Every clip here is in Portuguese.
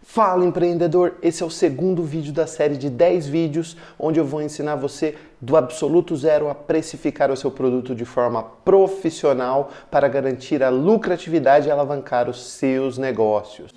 Fala empreendedor, esse é o segundo vídeo da série de 10 vídeos onde eu vou ensinar você do absoluto zero a precificar o seu produto de forma profissional para garantir a lucratividade e alavancar os seus negócios.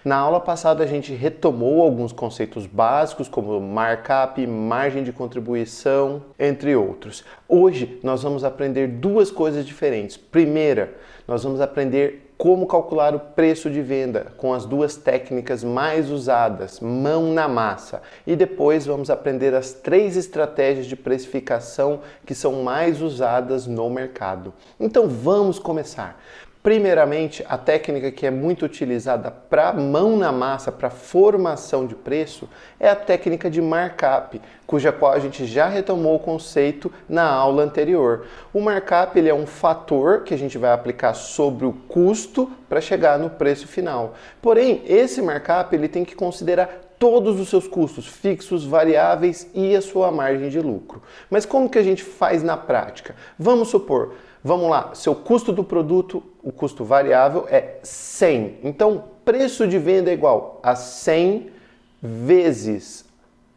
Na aula passada a gente retomou alguns conceitos básicos como markup, margem de contribuição, entre outros. Hoje nós vamos aprender duas coisas diferentes. Primeira, nós vamos aprender como calcular o preço de venda com as duas técnicas mais usadas, mão na massa. E depois vamos aprender as 3 estratégias de precificação que são mais usadas no mercado. Então vamos começar. Primeiramente, a técnica que é muito utilizada para mão na massa, para formação de preço, é a técnica de markup, cuja qual a gente já retomou o conceito na aula anterior. O markup ele é um fator que a gente vai aplicar sobre o custo para chegar no preço final. Porém, esse markup ele tem que considerar todos os seus custos fixos, variáveis e a sua margem de lucro. Mas como que a gente faz na prática? Vamos supor, vamos lá, seu custo do produto, o custo variável é 100. Então, preço de venda é igual a 100 vezes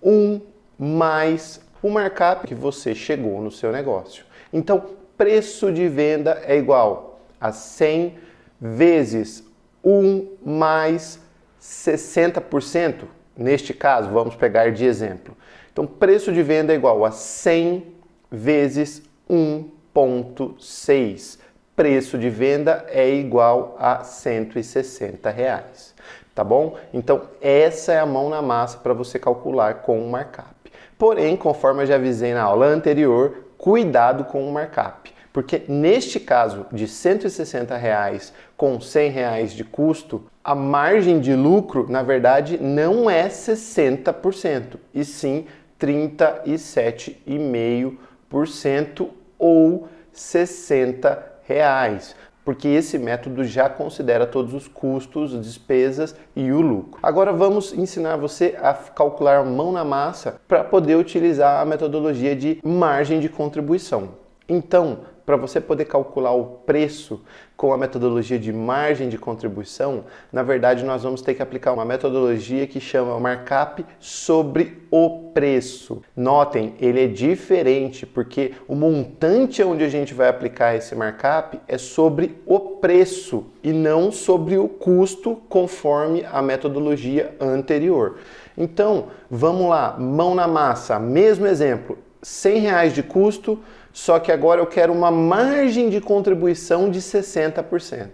1 mais o markup que você chegou no seu negócio. Então, preço de venda é igual a 100 vezes 1 mais 60%. Neste caso, vamos pegar de exemplo. Então, preço de venda é igual a 100 vezes 1,6. Preço de venda é igual a R$160. Tá bom? Então, essa é a mão na massa para você calcular com o markup. Porém, conforme eu já avisei na aula anterior, cuidado com o markup. Porque neste caso de R$160 com R$100 de custo, a margem de lucro, na verdade, não é 60%, e sim 37,5% ou R$60. Porque esse método já considera todos os custos, despesas e o lucro. Agora vamos ensinar você a calcular mão na massa para poder utilizar a metodologia de margem de contribuição. Então, para você poder calcular o preço com a metodologia de margem de contribuição, na verdade nós vamos ter que aplicar uma metodologia que chama markup sobre o preço. Notem, ele é diferente porque o montante onde a gente vai aplicar esse markup é sobre o preço e não sobre o custo conforme a metodologia anterior. Então, vamos lá, mão na massa, mesmo exemplo, R$100 de custo, só que agora eu quero uma margem de contribuição de 60%.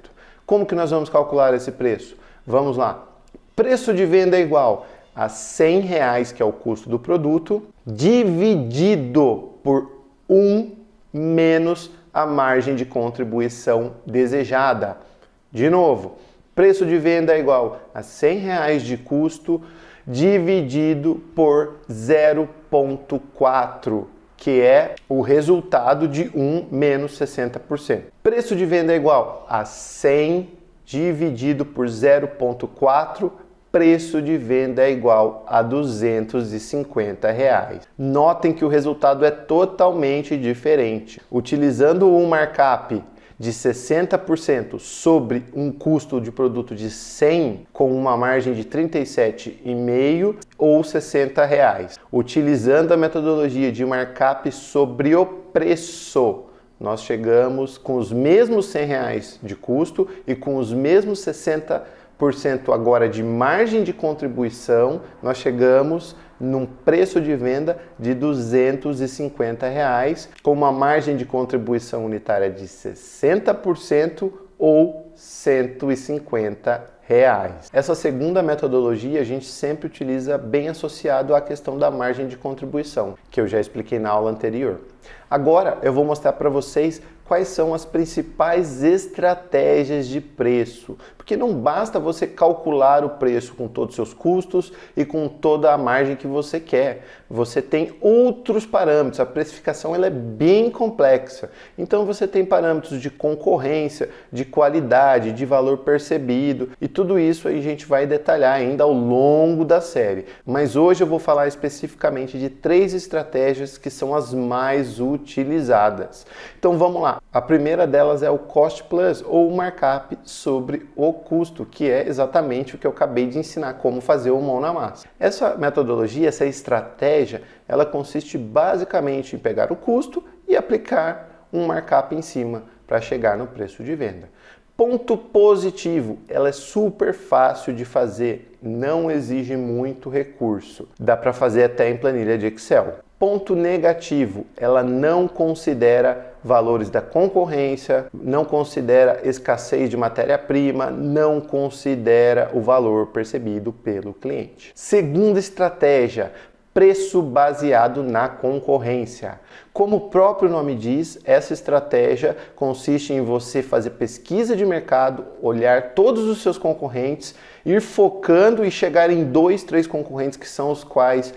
Como que nós vamos calcular esse preço? Vamos lá. Preço de venda é igual a R$100, que é o custo do produto, dividido por 1 menos a margem de contribuição desejada. De novo, preço de venda é igual a R$100 de custo dividido por 0,4, que é o resultado de 1 menos 60%. Preço de venda é igual a 100 dividido por 0,4, preço de venda é igual a R$250. Notem que o resultado é totalmente diferente. Utilizando um markup de 60% sobre um custo de produto de 100 com uma margem de 37,5 ou R$60. Utilizando a metodologia de markup sobre o preço, nós chegamos com os mesmos R$100 de custo e com os mesmos 60% agora de margem de contribuição, nós chegamos num preço de venda de R$250 com uma margem de contribuição unitária de 60% ou R$150. Essa segunda metodologia a gente sempre utiliza bem associado à questão da margem de contribuição, que eu já expliquei na aula anterior. Agora eu vou mostrar para vocês quais são as principais estratégias de preço, porque não basta você calcular o preço com todos os seus custos e com toda a margem que você quer. Você tem outros parâmetros, a precificação ela é bem complexa. Então você tem parâmetros de concorrência, de qualidade, de valor percebido e tudo isso aí a gente vai detalhar ainda ao longo da série. Mas hoje eu vou falar especificamente de 3 estratégias que são as mais mais utilizadas. Então vamos lá. A primeira delas é o Cost Plus, ou markup sobre o custo, que é exatamente o que eu acabei de ensinar, como fazer o mão na massa. Essa metodologia, essa estratégia, ela consiste basicamente em pegar o custo e aplicar um markup em cima para chegar no preço de venda. Ponto positivo, ela é super fácil de fazer, não exige muito recurso. Dá para fazer até em planilha de Excel. Ponto negativo, ela não considera valores da concorrência, não considera escassez de matéria-prima, não considera o valor percebido pelo cliente. Segunda estratégia, preço baseado na concorrência. Como o próprio nome diz, essa estratégia consiste em você fazer pesquisa de mercado, olhar todos os seus concorrentes, ir focando e chegar em 2, 3 concorrentes que são os quais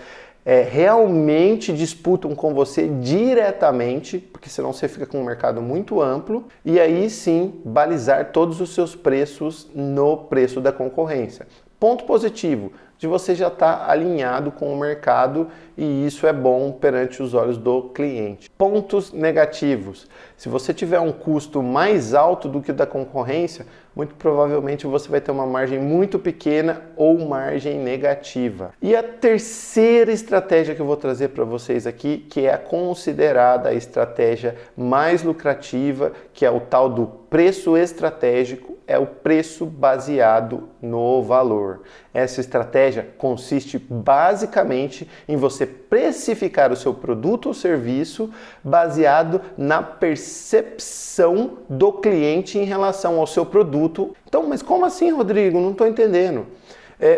realmente disputam com você diretamente, porque senão você fica com um mercado muito amplo, e aí sim balizar todos os seus preços no preço da concorrência. Ponto positivo, de você já estar alinhado com o mercado e isso é bom perante os olhos do cliente. Pontos negativos, se você tiver um custo mais alto do que o da concorrência, muito provavelmente você vai ter uma margem muito pequena ou margem negativa. E a terceira estratégia que eu vou trazer para vocês aqui, que é a considerada a estratégia mais lucrativa, que é o tal do preço estratégico, é o preço baseado no valor. Essa estratégia consiste basicamente em você precificar o seu produto ou serviço baseado na percepção do cliente em relação ao seu produto. Então, mas como assim, Rodrigo? Não estou entendendo.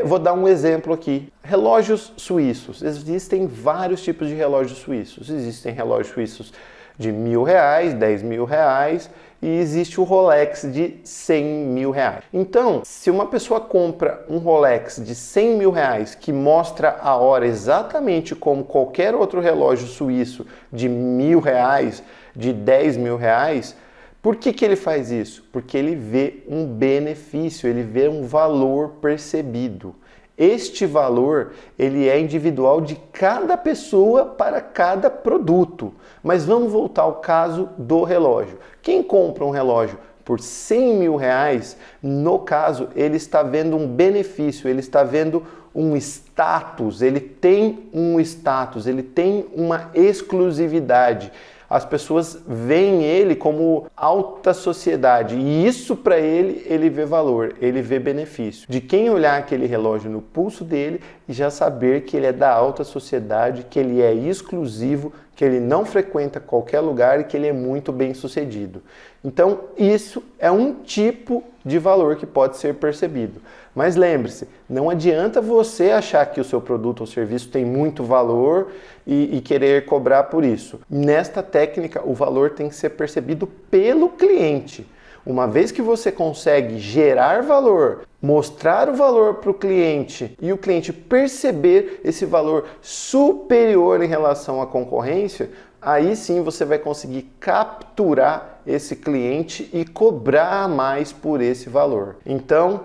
Vou dar um exemplo aqui. Relógios suíços. Existem vários tipos de relógios suíços. Existem relógios suíços de R$1.000, R$10.000 e existe o Rolex de R$100.000. Então, se uma pessoa compra um Rolex de R$100.000 que mostra a hora exatamente como qualquer outro relógio suíço de R$1.000, de R$10.000, por que ele faz isso? Porque ele vê um benefício, ele vê um valor percebido. Este valor, ele é individual de cada pessoa para cada produto. Mas vamos voltar ao caso do relógio. Quem compra um relógio por R$100.000, no caso, ele está vendo um benefício, ele está vendo um status, ele tem um status, ele tem uma exclusividade. As pessoas veem ele como alta sociedade e isso para ele vê valor, ele vê benefício. De quem olhar aquele relógio no pulso dele e já saber que ele é da alta sociedade, que ele é exclusivo, que ele não frequenta qualquer lugar e que ele é muito bem sucedido. Então isso é um tipo de valor que pode ser percebido. Mas lembre-se, não adianta você achar que o seu produto ou serviço tem muito valor e querer cobrar por isso. Nesta técnica, o valor tem que ser percebido pelo cliente. Uma vez que você consegue gerar valor, mostrar o valor para o cliente e o cliente perceber esse valor superior em relação à concorrência, aí sim você vai conseguir capturar esse cliente e cobrar mais por esse valor. Então,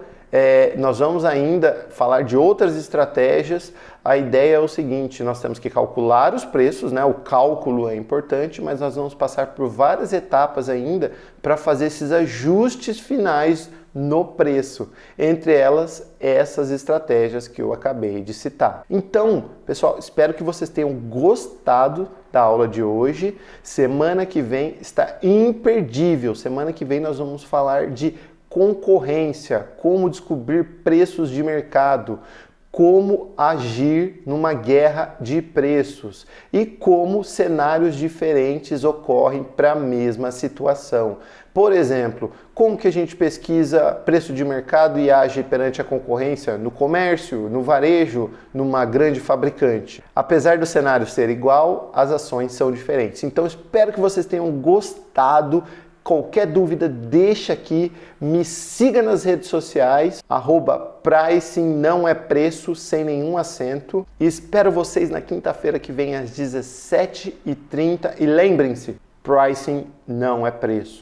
nós vamos ainda falar de outras estratégias. A ideia é o seguinte, nós temos que calcular os preços, né? O cálculo é importante, mas nós vamos passar por várias etapas ainda para fazer esses ajustes finais no preço. Entre elas, essas estratégias que eu acabei de citar. Então, pessoal, espero que vocês tenham gostado da aula de hoje. Semana que vem está imperdível. Semana que vem nós vamos falar de concorrência, como descobrir preços de mercado, como agir numa guerra de preços e como cenários diferentes ocorrem para a mesma situação. Por exemplo, como que a gente pesquisa preço de mercado e age perante a concorrência no comércio, no varejo, numa grande fabricante. Apesar do cenário ser igual, as ações são diferentes. Então espero que vocês tenham gostado. Qualquer dúvida, deixa aqui, me siga nas redes sociais, @pricing não é preço, sem nenhum acento. E espero vocês na quinta-feira que vem às 17h30. E lembrem-se, pricing não é preço.